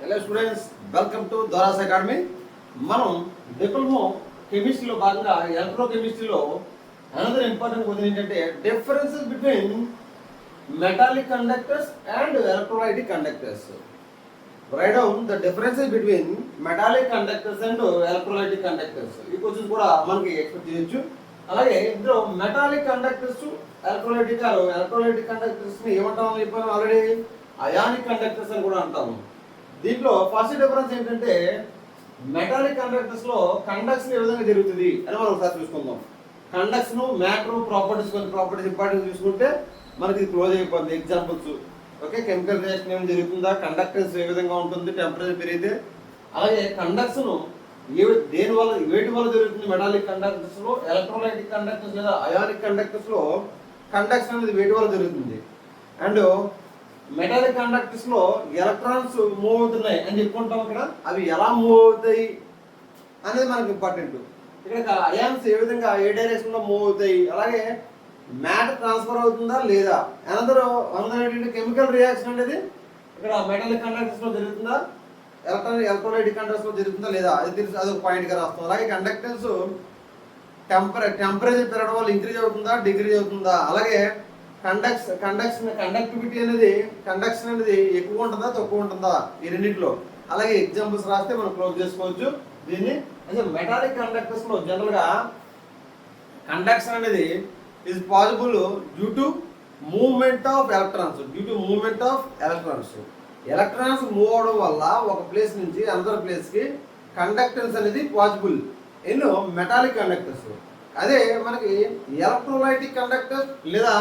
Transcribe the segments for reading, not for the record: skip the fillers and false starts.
Hello students, welcome to Dora's academy. మనం diploma కెమిస్ట్రీలో భాగంగా ఎలక్ట్రోకెమిస్ట్రీలో అనదర్ ఇంపార్టెంట్ క్వశ్చన్ ఏంటంటే differences between metallic conductors and electrolytic conductors. Write down the differences between metallic conductors and electrolytic conductors. ఈ questions కూడా మనకి expect చేయొచ్చు. అలాగే ఇందులో మెటాలిక్ కండక్టర్స్ ఎలక్ట్రోలైటిక్ కండక్టర్స్ ని ఏమంటామని చెప్పాను ఆల్రెడీ, అయానిక్ కండక్టర్స్ అని కూడా అంటాము. దీంట్లో ఫస్ట్ డిఫరెన్స్ ఏంటంటే మెటాలిక్ కండక్టర్స్ లో కండక్షన్ ఏ విధంగా జరుగుతుంది అని మనం ఒకసారి చూసుకుందాం. కండక్షన్, మ్యాటర్, ప్రాపర్టీస్, కొన్ని ప్రాపర్టీస్ ఇంపార్టెంట్ చూసుకుంటే మనకి క్లోజ్ అయిపోతుంది. ఎగ్జాంపుల్స్ ఓకే, కెమికల్ రియాక్షన్ ఏమైనా జరుగుతుందా, కండక్టెన్స్ ఏ విధంగా ఉంటుంది టెంపరేచర్ పెరిగితే, అలాగే కండక్షన్ దేని వల్ల వేటి వల్ల జరుగుతుంది మెటాలిక్ కండక్టర్స్ లో, ఎలక్ట్రోలైటిక్ కండక్టర్స్ లేదా అయానిక్ కండక్టర్స్ లో కండక్షన్ అనేది వేటి వల్ల జరుగుతుంది. అండ్ మెటాలిక్ కండక్టర్స్ లో ఎలక్ట్రాన్స్ మూవ్ అవుతున్నాయి అని చెప్పుకుంటాం. ఇక్కడ అవి ఎలా మూవ్ అవుతాయి అనేది మనకు ఇంపార్టెంట్. ఇక్కడ అయాన్స్ ఏ విధంగా ఏ డైరెక్షన్ లో మూవ్ అవుతాయి, అలాగే మ్యాటర్ ట్రాన్స్ఫర్ అవుతుందా లేదా, అనదర్ ఏంటంటే కెమికల్ రియాక్షన్ అనేది ఇక్కడ మెటాలిక్ కండక్టర్స్ లో జరుగుతుందా, ఎలక్ట్రోలైటిక్ కండక్టర్స్ లో జరుగుతుందా లేదా, అది తెలుసు, అది ఒక పాయింట్ గా రాస్తాం. అలాగే కండక్టెన్స్ టెంపరేచర్ పెరగడం వల్ల ఇంక్రీజ్ అవుతుందా, డిక్రీజ్ అవుతుందా, అలాగే కండక్టివిటీ అనేది కండక్షన్ అనేది ఎక్కువ ఉంటుందా తక్కువ ఉంటుందా, ఈ రెండింటిలో. అలాగే ఎగ్జాంపుల్స్ రాస్తే మనం క్లోజ్ చేసుకోవచ్చు దీన్ని. అయితే మెటాలిక్ కండక్టర్స్ లో జనరల్ గా కండక్షన్ అనేది is possible due to movement of electrons. Electrons move అవడం వల్ల ఒక ప్లేస్ నుంచి అనదర్ ప్లేస్ కి కండక్టెన్స్ అనేది పాసిబుల్ ఇన్ మెటాలిక్ కండక్టర్స్. అదే మనకి ఎలక్ట్రోలైటిక్ కండక్టర్స్ లేదా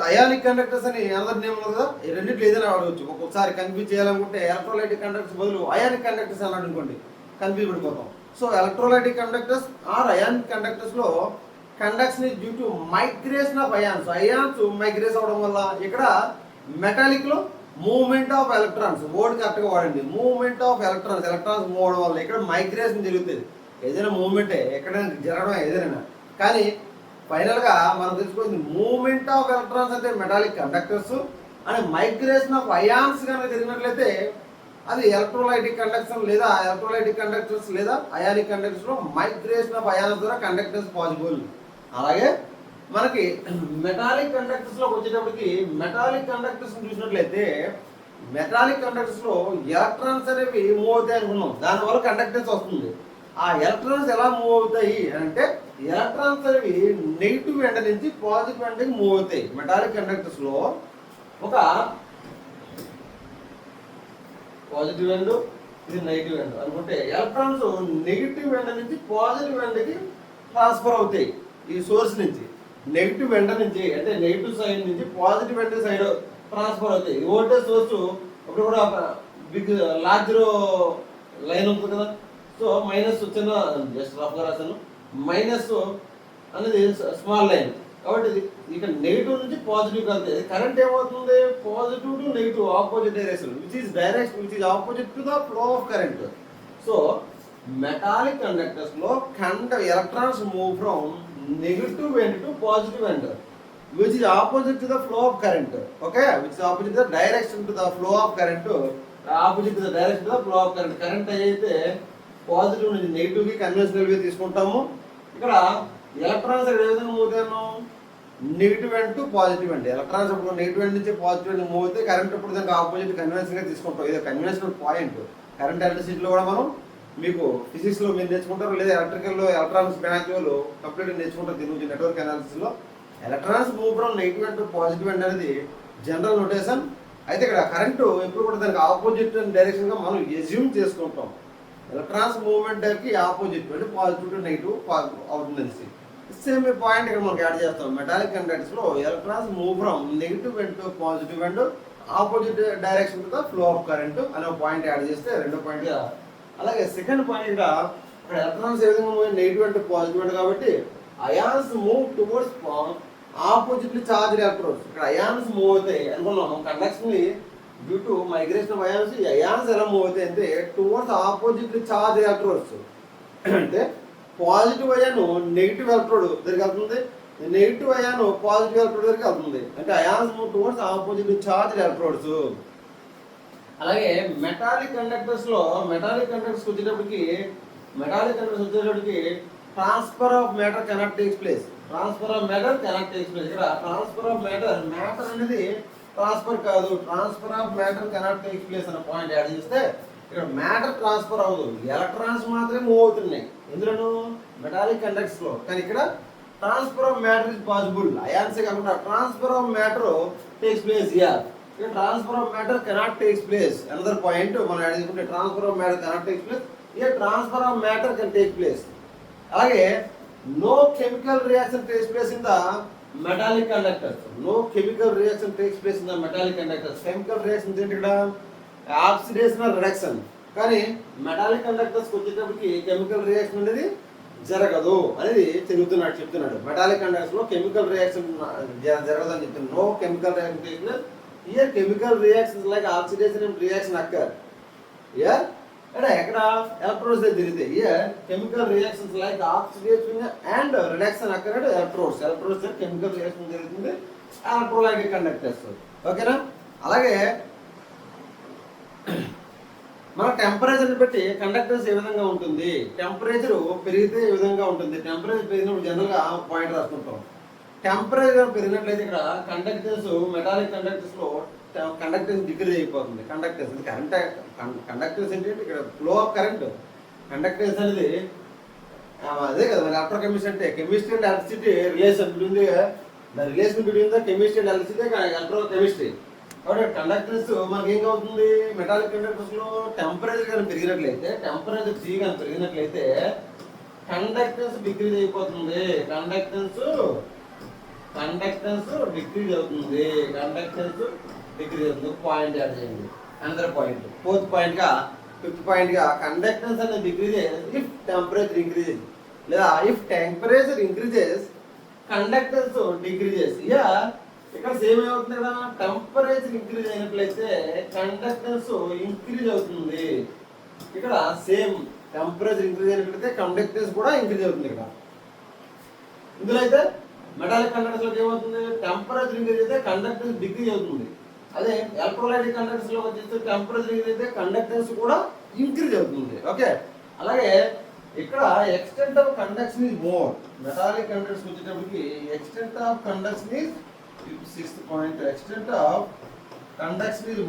అయానిక్ కండక్టర్స్ అని అనదర్ నేమ్ ఉంది కదా, ఈ రెండింటిలో ఏదైనా వాడవచ్చు. ఒక్కొక్కసారి కన్ఫ్యూజ్ చేయాలనుకుంటే ఎలక్ట్రోలైటిక్ కండక్టర్స్ బదులు అయానిక్ కండక్టర్స్ అన్నాడు అనుకోండి, కన్ఫ్యూజ్ పడిపోతాం. So electrolytic conductors or ionic conductors లో conduction is due to migration of ions migration అవడం వల్ల. ఇక్కడ మెటాలిక్ లో movement of electrons, word correct గా వాడండి, మూవ్మెంట్ ఆఫ్ ఎలక్ట్రాన్స్ మూవ్ అవడం వల్ల ఇక్కడ మైగ్రేషన్ జరుగుతుంది. ఏదైనా మూవ్మెంటే ఎక్కడైనా జరగడం ఏదైనా, కానీ ఫైనల్ గా మనం తెలుసుకోవాలి మూవ్మెంట్ ఆఫ్ ఎలక్ట్రాన్స్ అంటే metallic conductors and migration of ions కనుక జరిగినట్లయితే అది ఎలక్ట్రోలైటిక్ కండక్షన్ లేదా ఎలక్ట్రోలైటిక్ కండక్టర్స్ లేదా అయానిక్ కండక్టర్స్ లో మైగ్రేషన్ ఆఫ్ అయాన్స్ ద్వారా కండక్టర్స్ పాసిబుల్. అలాగే మనకి మెటాలిక్ కండక్టర్స్ లోకి వచ్చేటప్పటికి మెటాలిక్ కండక్టర్స్ చూసినట్లయితే మెటాలిక్ కండక్టర్స్ లో ఎలక్ట్రాన్స్ అనేవి మూవ్ అవుతాయి అనుకున్నాం, దానివల్ల కండక్టెన్స్ వస్తుంది. ఆ ఎలక్ట్రాన్స్ ఎలా మూవ్ అవుతాయి అంటే ఎలక్ట్రాన్స్ అనేవి నెగిటివ్ ఎండ్ నుంచి పాజిటివ్ ఎండ్కి మూవ్ అవుతాయి. మెటాలిక్ కండక్టర్స్ లో ఒక పాజిటివ్ ఎండ్, ఇది నెగిటివ్ ఎండ్ అనుకుంటే ఎలక్ట్రాన్స్ నెగిటివ్ ఎండ్ నుంచి పాజిటివ్ ఎండ్కి ట్రాన్స్ఫర్ అవుతాయి. ఈ సోర్స్ నుంచి నెగిటివ్ ఎండ్ నుంచి అంటే నెగిటివ్ సైడ్ నుంచి పాజిటివ్ ఎండ్ సైడ్ ట్రాన్స్ఫర్ అవుతాయి. వోల్టేజ్ సోర్స్ ఇప్పుడు కూడా బిగ్ లార్జ్ లైన్ ఉంటుంది కదా, సో మైనస్ చిన్న జస్ట్ రఫ్గా రాశాను, మైనస్ అనేది స్మాల్ లైన్ కాబట్టి ఇక్కడ నెగిటివ్ నుంచి పాజిటివ్ వెళ్తాయి. కరెంట్ ఏమవుతుంది, positive to negative opposite direction which is opposite to the flow of current. So metallic conductors లో electrons move from negative end to positive end which is opposite to the flow of current. Okay, which is opposite the direction to the flow of current, opposite to the direction to the flow of current. Current అయితే positive నుంచి negative కి conventional way తీసుకుంటాము. ఇక్కడ electrons ఏ విధంగా move అవుతాను, negative end to positive end. Electrons ఇప్పుడు negative end నుంచి పాజిటివ్ ఎండ్ మూవ్ అయితే కరెంట్ ఇప్పుడు దానికి ఆపోజిట్ కన్వెన్షన్ గా తీసుకుంటాం. ఇది కన్వెన్షనల్ పాయింట్. కరెంట్ ఎలక్ట్రిసిటీలో కూడా మనం మీకు ఫిజిక్స్ లో మీరు నేర్చుకుంటారు, లేదా ఎలక్ట్రికల్ లో ఎలక్ట్రానిక్స్ బ్రాంచ్ వాళ్ళు కంప్లీట్ నేర్చుకుంటారు. దీని గురించి నెట్వర్క్ అనాలిసిస్ లో electrons move from negative end to positive end అనేది జనరల్ నోటేషన్. అయితే ఇక్కడ కరెంటు ఎప్పుడు కూడా దానికి ఆపోజిట్ డైరెక్షన్ గా మనం ఎజ్యూమ్ చేసుకుంటాం. ఎలక్ట్రాన్స్ మూవ్మెంట్ కి ఆపోజిట్ అంటే పాజిటివ్ టు నెగిటివ్ అవుతుంది. సేమ్ పాయింట్ ఇక్కడ మనకి యాడ్ చేస్తాం. మెటాలిక్ కండక్టర్స్ లో electrons move from negative end to positive end opposite direction to the flow of current అనే పాయింట్ యాడ్ చేస్తే రెండో పాయింట్ గా. అలాగే సెకండ్ పాయింట్ ఇక్కడ ఎలక్ట్రాన్స్ ఏ విధంగా move negative end positive end కాబట్టి ions move towards oppositely charged electrodes. ఇక్కడ అయాన్స్ మూవ్ అవుతాయి అనుకున్నాము conduction due to migration of ions. ఈ అయాన్స్ ఎలా మూవ్ అవుతాయి అంటే టువర్డ్స్ ఆపోజిట్లీ చార్జ్డ్ ఎలక్ట్రోడ్స్. అంటే పాజిటివ్ అయాన్ నెగిటివ్ ఎలక్ట్రోడ్ దగ్గరికి వెళ్తుంది, నెగిటివ్ అయాన్ పాజిటివ్ ఎలక్ట్రోడ్ దగ్గరికి వెళ్తుంది. అంటే ions move towards oppositely charged electrodes. అలాగే మెటాలిక్ కండక్టర్స్ వచ్చేటప్పటికి transfer of matter cannot takes place. ఇక్కడ ట్రాన్స్ఫర్ ఆఫ్ మ్యాటర్ అనేది ట్రాన్స్ఫర్ కాదు, transfer of matter cannot takes place అనే పాయింట్ యాడ్ చేస్తే ఇక్కడ మ్యాటర్ ట్రాన్స్ఫర్ అవ్వదు, ఎలక్ట్రాన్స్ మాత్రమే మూవ్ అవుతున్నాయి ఎందులోను మెటాలిక్ కండక్టర్స్ లో. కానీ ఇక్కడ transfer of matter is possible, అయాన్సే కాకుండా transfer of matter takes place here. ఇక్కడ transfer of matter cannot takes place, another point మనం యాడ్ చేసుకుంటే transfer of matter cannot takes place, here transfer of matter can take place. అలాగే no chemical reaction takes place in the metallic conductors. Chemical reaction takes place in the chemical reaction ఏంటి ఇక్కడ oxidation or reduction. కానీ metallic conductors వచ్చేటప్పటికి chemical reaction అనేది జరగదు అనేది చెప్తున్నాడు. Metallic conductors లో కెమికల్ రియాక్షన్ జరగదు అని చెప్తున్నాడు. No chemical reaction takes place here. Chemical reactions like oxidation and reaction occur here. ఎక్కడ ఎలక్ట్రోడ్స్ జరిగితే chemical reactions like oxidation and reduction అక్కడ ఎలక్ట్రోడ్స్ కెమికల్ రియాక్షన్ జరుగుతుంది ఎలక్ట్రోలైటిక్ కండక్టర్స్. ఓకేనా. అలాగే మన టెంపరేచర్ బట్టి కండక్టర్స్ ఏ విధంగా ఉంటుంది, టెంపరేచర్ పెరిగితే ఏ విధంగా ఉంటుంది. టెంపరేచర్ పెరిగినప్పుడు జనరల్గా పాయింట్ రాసుకుంటాం. టెంపరేచర్ పెరిగినట్లయితే ఇక్కడ కండక్టర్స్ మెటాలిక్ కండక్టర్స్ లో కండక్టెన్స్ డిక్రీజ్ అయిపోతుంది. కండక్టెన్స్ ఏంటంటే ఇక్కడ ఫ్లో ఆఫ్ కరెంట్. కండక్టెన్స్ అనేది అదే కదా మరి ఆఫ్టర్ కెమిస్ట్రీ అంటే chemistry and electricity relation between the chemistry and electricity electro chemistry. కాబట్టి కండక్టెన్స్ మనకి ఏం అవుతుంది మెటాలిక్ కండక్టర్స్ లో టెంపరేచర్ కానీ పెరిగినట్లయితే టెంపరేచర్ T కానీ పెరిగినట్లయితే కండక్టెన్స్ డిక్రీజ్ అయిపోతుంది. కండక్టెన్స్ డిక్రీజ్ అవుతుంది. పాయింట్ యాడ్ చేయండి. అనదర్ పాయింట్ ఫిఫ్త్ పాయింట్ గా కండక్టెన్స్ అనేది డిక్రీజెస్ ఇఫ్ టెంపరేచర్ ఇంక్రీజెస్, లేదా if temperature increases conductance decreases. ఇక్కడ సేమ్ ఏమవుతుంది కదా టెంపరేచర్ ఇంక్రీజ్ అయినట్లయితే కండక్టెన్స్ ఇంక్రీజ్ అవుతుంది. ఇక్కడ సేమ్ టెంపరేచర్ ఇంక్రీజ్ అయినట్లయితే కండక్టెన్స్ కూడా ఇంక్రీజ్ అవుతుంది. ఇక్కడ ఇందులో అయితే మెటాలిక్ కండక్టర్స్ లో ఏమవుతుంది టెంపరేచర్ ఇంక్రీజ్ అయితే కండక్టెన్స్ డిక్రీజ్ అవుతుంది. అదే ఎలక్ట్రోలైటిక్ కండక్టర్స్ లో వచ్చేస్తే టెంపరేచర్ ఇంక్రీజ్ అయితే కండక్టెన్స్ కూడా ఇంక్రీజ్ అవుతుంది. ఓకే. అలాగే ఇక్కడ extent of conduction is more. Metallic conductors వచ్చేటప్పటికి extent of conduction is sixth point. Extent of conduction is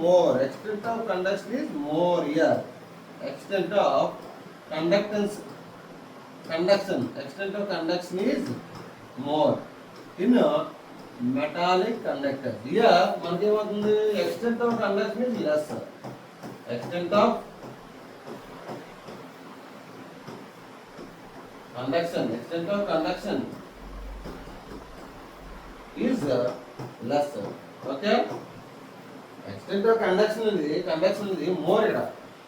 more here. Extent of conduction is more in metallic conductors. Here మనకి ఏమవుతుంది extent of conduction is less. Extent of conduction is less. Okay. Extent of conduction is more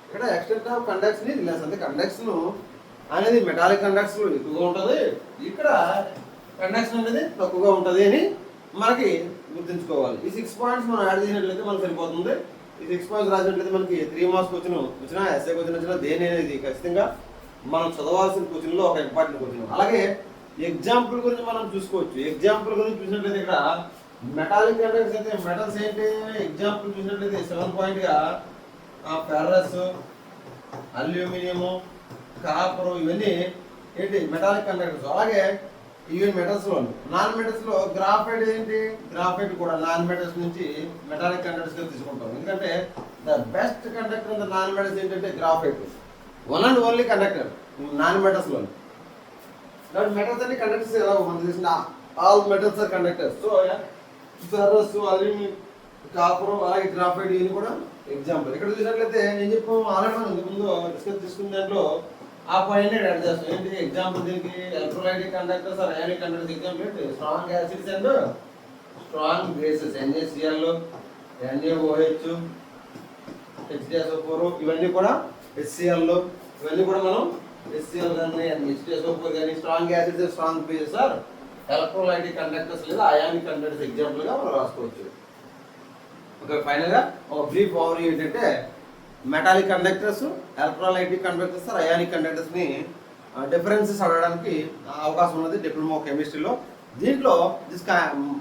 ఇక్కడ extent of conduction is less. అంటే conduction అనేది metallic conduction ఎక్కువగా ఉంటుంది, ఇక్కడ conduction అనేది తక్కువగా ఉంటుంది అని మనకి గుర్తుంచుకోవాలి. ఈ 6 పాయింట్స్ మనం యాడ్ చేసినట్లయితే మనకు సరిపోతుంది. ఈ 6 పాయింట్స్ రాసినట్లయితే మనకి 3 మార్క్స్ వచ్చినా ఎస్ఏ క్వశ్చన్ వచ్చినా దేని అనేది ఖచ్చితంగా మనం చదవాల్సిన క్వశ్చన్లో ఒక ఇంపార్టెంట్ క్వశ్చన్. అలాగే ఎగ్జాంపుల్ గురించి మనం చూసుకోవచ్చు. ఎగ్జాంపుల్ గురించి చూసినట్లయితే ఇక్కడ మెటాలిక్ కండక్టర్స్ అయితే మెటల్స్ ఏంటి ఎగ్జాంపుల్ చూసినట్లయితే 7 పాయింట్గా ఫెర్రస్, అల్యూమినియము, కాపర్ ఇవన్నీ ఏంటి మెటాలిక్ కండక్టర్స్. అలాగే ఈవెన్ మెటల్స్లో నాన్ మెటల్స్లో గ్రాఫైట్ ఏంటి గ్రాఫైట్ కూడా నాన్ మెటల్స్ నుంచి మెటాలిక్ కండక్టర్స్గా తీసుకుంటాం. ఎందుకంటే the best conductor in the non metals ఏంటంటే graphite, one and only conductor non మెటల్స్లో. కాబట్టి మెటల్స్ అన్ని కండక్టర్స్ ఎలా మనం చూసిన all metals are conductors. So ferrous, aluminium, copper, అలాగే గ్రాఫైట్ ఇవన్నీ కూడా ఎగ్జాంపుల్. ఇక్కడ చూసినట్లయితే నేను చెప్పాము ఆల్రెడీ మనం ఇంతకుముందు డిస్కస్ చేసుకున్న దాంట్లో ఆ పాయింట్ యాడ్ చేస్తాం. ఏంటి ఎగ్జాంపుల్ దీనికి electrolytic conductors or ionic conductors example ఏంటి strong acids and strong bases NaCl, NaOH, H2SO4 ఇవన్నీ కూడా HCl ఇవన్నీ కూడా మనం HCl కానీ H2SO4 కానీ strong acids strong bases are electrolytic conductors లేదా అయానిక్ కండక్టర్స్ ఎగ్జాంపుల్ గా మనం రాసుకోవచ్చు. ఓకే. ఫైనల్ గా ఒక బ్రీఫ్ ఓవర్ ఏంటంటే metallic conductors, electrolytic conductors, ionic conductors ని డిఫరెన్సెస్ అడగడానికి అవకాశం ఉన్నది డిప్లొమా కెమిస్ట్రీలో. దీంట్లో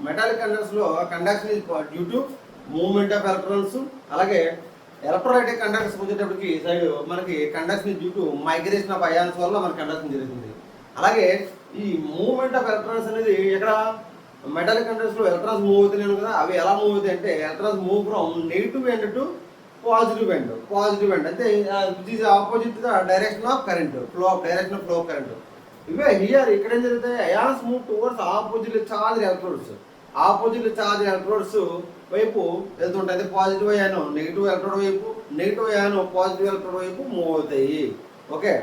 మెటాలిక్ కండక్టర్స్ లో conduction due to movement of electrons, అలాగే ఎలక్ట్రోలైటిక్ కండక్టర్స్ వచ్చేటప్పటికి సైడ్ మనకి conduction due to migration of ions వల్ల మనకి కండక్షన్ జరుగుతుంది. అలాగే ఈ మూవ్మెంట్ ఆఫ్ ఎలక్ట్రాన్స్ అనేది ఎక్కడ మెటాలిక్ కండక్టర్స్ లో ఎలక్ట్రాన్స్ మూవ్ అవుతున్నాయి కదా, అవి ఎలా మూవ్ అవుతాయి అంటే electrons move from negative end to positive end అంటే which is opposite the direction of current direction of flow of current. ఇవే హియర్ ఇక్కడ ఏం జరుగుతాయి, ions move towards opposite charge electrodes వైపు వెళ్తుంటాయి. పాజిటివ్ అయాను నెగిటివ్ ఎలక్ట్రోడ్ వైపు, negative ion positive electrode వైపు move అవుతాయి. ఓకే,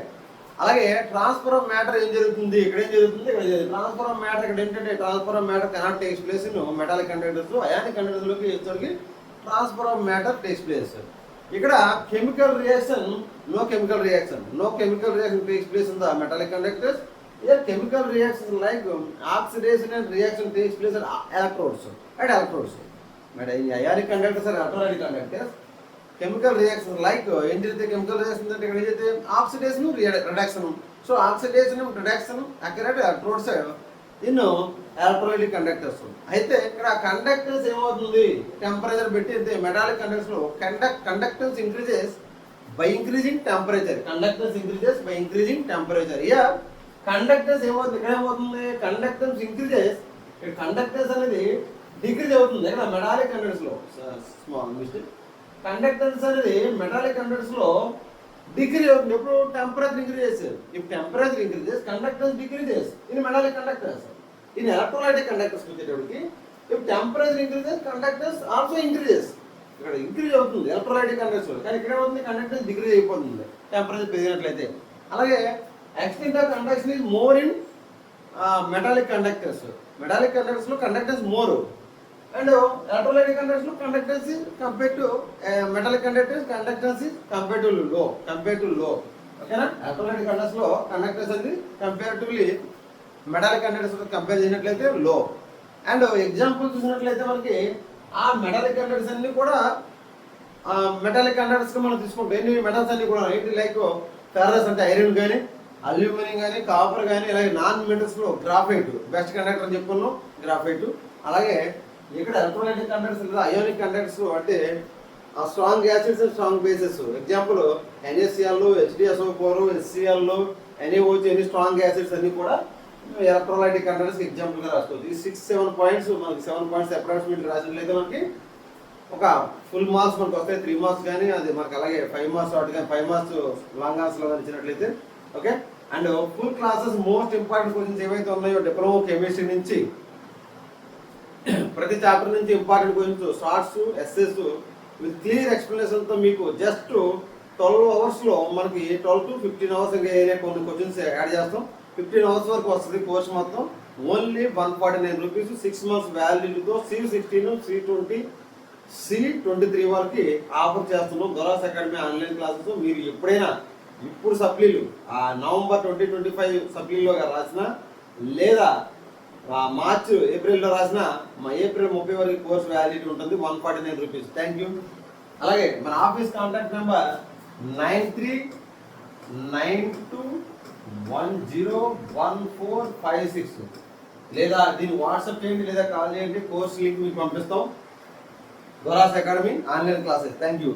అలాగే ట్రాన్స్ఫర్ ఆఫ్ మ్యాటర్ ఏం జరుగుతుంది, ఇక్కడ ఏం జరుగుతుంది, ఇక్కడ ట్రాన్స్ఫర్ ఆఫ్ మ్యాటర్ ఇక్కడ ఏంటంటే transfer of matter cannot takes place in metallic conductors. Ionic conductors లోకి వచ్చేసరికి transfer of matter takes place. ఇక్కడ chemical reaction no chemical reaction takes place in the metallic conductors. Here chemical reactions like oxidation and reaction takes place at electrodes. But in ionic conductors or electrolytic conductors, chemical reactions like chemical reactions that oxidation reduction. So oxidation and reduction occur at electrodes in electrolytic conductors. అయితే ఇక్కడ conductance ఏమవుతుంది, temperature పెట్టి metallic conductors లో conductance increases by increasing temperature. Here conductance ఏమవుతుంది, ఇక్కడ ఏమవుతుంది, conductance increases, conductance అనేది decrease అవుతుంది. ఇక్కడ మెటాలిక్ కండక్టర్స్ లో స్మాల్ మిస్టేక్, కండక్టెన్స్ అనేది మెటాలిక్ కండక్టర్స్ లో డిక్రీజ్ అవుతుంది. ఎప్పుడు temperature increases. If temperature increases conductance decreases in metallic conductors. In electrolytic conductors వచ్చేటప్పటికి if temperature increases conductance also increases. ఇక్కడ ఇంక్రీజ్ అవుతుంది ఎలక్ట్రోలైటిక్ కండక్టర్స్ లో, కానీ ఇక్కడ ఏమవుతుంది, కండక్టెన్స్ డిక్రీజ్ అయిపోతుంది టెంపరేచర్ పెరిగినట్లయితే. అలాగే extent of conduction is more in metallic conductors. Metallic conductors lo conductance more, and electrolytic conductors lo conductance is compared to metallic conductors conductance is compared to low. Okay na, electrolytic conductors lo conductance andi comparatively metallic conductors to compare చేసినట్లయితే low. And example చూసినట్లయితే మనకి ఆ metallic conductors అన్ని కూడా metallic conductors గా మనం తీసుకుంటాం. ఎన్ని మెటల్స్ అన్ని కూడా ఏంటి, లైక్ ఫెర్రస్ అంటే ఐరన్ కానీ, అల్యూమినియం కానీ, కాపర్ కానీ, అలాగే నాన్ మెటల్స్ లో గ్రాఫైట్ బెస్ట్ కండక్టర్ అని చెప్పుకున్నాం, గ్రాఫైట్. అలాగే ఇక్కడ ఎలక్ట్రోలైటిక్ కండక్టర్స్ లేదా అయోనిక్ కండక్టర్స్ అంటే strong acids and strong bases. Example NaCl, HDSO4, HCl, NaOH, ఎన్ని స్ట్రాంగ్ యాసిడ్స్ అన్ని కూడా ఎలక్ట్రోలైటిక్ కండక్టర్స్ ఎగ్జాంపుల్ గా రాసుకోవచ్చు. ఈ 6-7 పాయింట్స్ మనకి 7 పాయింట్స్ అప్రాక్సిమేట్ రాసినట్లయితే మనకి ఒక ఫుల్ మార్క్స్ మనకు వస్తాయి. 3 మార్క్స్ కానీ అది మనకి, అలాగే 5 మార్క్స్ వాటి కానీ 5 మార్క్స్ లాంగ్ ఆన్సర్ లో ఇచ్చినట్లయితే. Okay, and full classes most important questions ఏవైతే ఉన్నాయో డిప్లొమా కెమిస్ట్రీ నుంచి ప్రతి చాప్టర్ నుంచి important questions, shorts, essays with clear explanation తో మీకు జస్ట్ 12 అవర్స్ లో మనకి 12 to 15 అవర్స్ ఇంకా కొన్ని క్వశ్చన్స్ యాడ్ చేస్తాం. 15 అవర్స్ వరకు వస్తుంది కోర్స్ మొత్తం. Only 149 rupees, 6 months వ్యాలిడిటీతో C16, C20, C23 వరకు ఆఫర్ చేస్తున్నాం. దొరాస్ అకాడమీ ఆన్లైన్ క్లాసెస్. మీరు ఎప్పుడైనా ఇప్పుడు సప్లీలు నవంబర్ 2025 సప్లీలో రాసిన, లేదా మార్చ్ ఏప్రిల్లో రాసిన, ఏప్రిల్ 30 వరకు కోర్స్ వ్యాలిడిటీ ఉంటుంది. 149 రూపీస్. Thank you. అలాగే మన ఆఫీస్ కాంటాక్ట్ నెంబర్ 9392101456, లేదా దీన్ని వాట్సాప్ చేయండి లేదా కాల్ చేయండి. కోర్స్ లింక్ మీకు పంపిస్తాం. Dora's academy online classes. Thank you.